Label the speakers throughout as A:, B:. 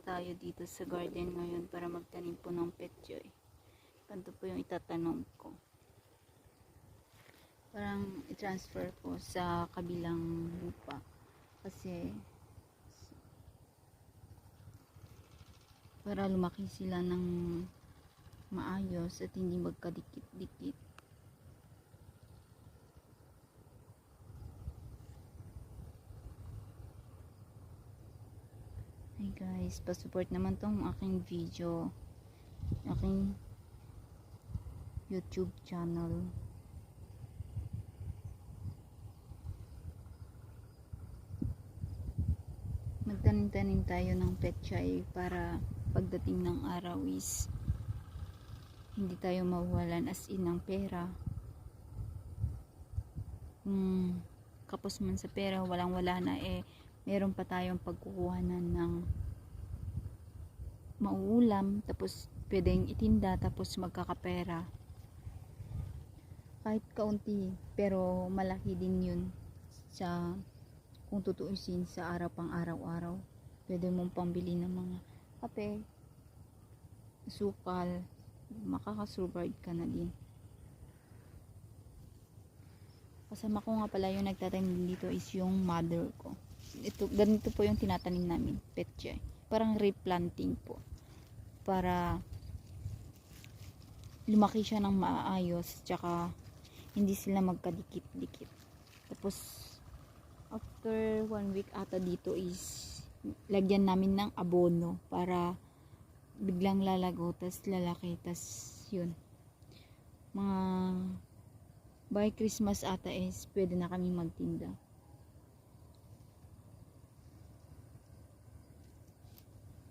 A: tayo dito sa garden ngayon para magtanim po ng petchoy. Ganito po yung itatanom ko. Parang i-transfer ko sa kabilang lupa. Kasi para lumaki sila ng maayos at hindi magkadikit-dikit. Hey guys, pa-support naman tong aking video, aking YouTube channel. Magtanim-tanim tayo ng petchay para pagdating ng araw is hindi tayo mawawalan as in ng pera. Kapos man sa pera, walang-wala na, meron pa tayong pagkukuhanan ng mauulam, tapos pwedeng itinda, tapos magkakapera. Kahit kaunti, pero malaki din yun sa, kung tutuusin sa pang araw-araw. Pwede mong pambili ng mga kape, sukal, makakasurvive ka na din. Kasama ko nga pala yung nagtatanim dito is yung mother ko. Ganito po yung tinatanim namin, petchay. Parang replanting po. Para lumaki siya ng maayos, tsaka hindi sila magkadikit-dikit. Tapos, after 1 week ata dito is, lagyan namin ng abono para biglang lalago, tas lalaki, tas yun. Mga by Christmas ata is, pwede na kami magtinda.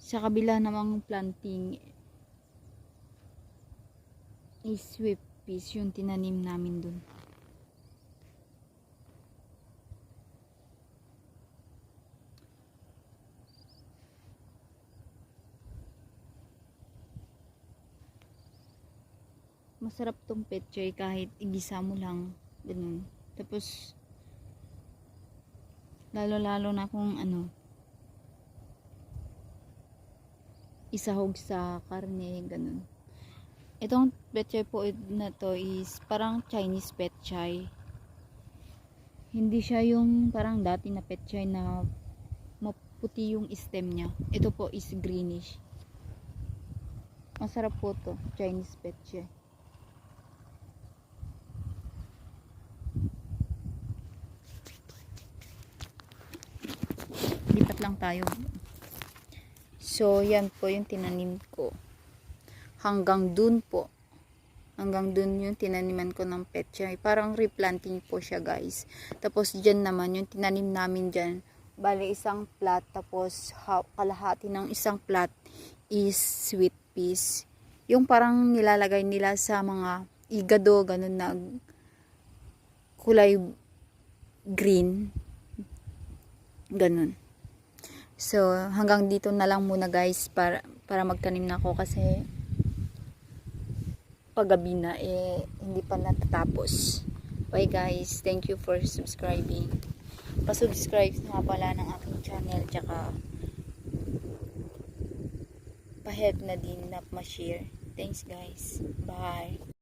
A: Sa kabila namang planting is sweet peas yung tinanim namin dun. Masarap tong petchay kahit igisa mo lang, ganun. Tapos lalo na kung isahog sa karne, ganun. Itong petchay po na to is parang Chinese petchay. Hindi siya yung parang dati na petchay na maputi yung stem niya. Ito po is greenish. Masarap po to, Chinese petchay. Lipat lang tayo. So, yan po yung tinanim ko. Hanggang dun po. Hanggang dun yung tinaniman ko ng petchay. Parang replanting po siya, guys. Tapos, dyan naman, yung tinanim namin dyan. Bale, isang plat. Tapos, kalahati ng isang plat is sweet peas. Yung parang nilalagay nila sa mga igado, ganun na kulay green. Ganun. So, hanggang dito na lang muna, guys, para magtanim na ako kasi paggabi na, hindi pa natatapos. Bye, guys. Thank you for subscribing. Pa-subscribe nga pala ng aking channel, tsaka pa-help na din na ma-share. Thanks, guys. Bye.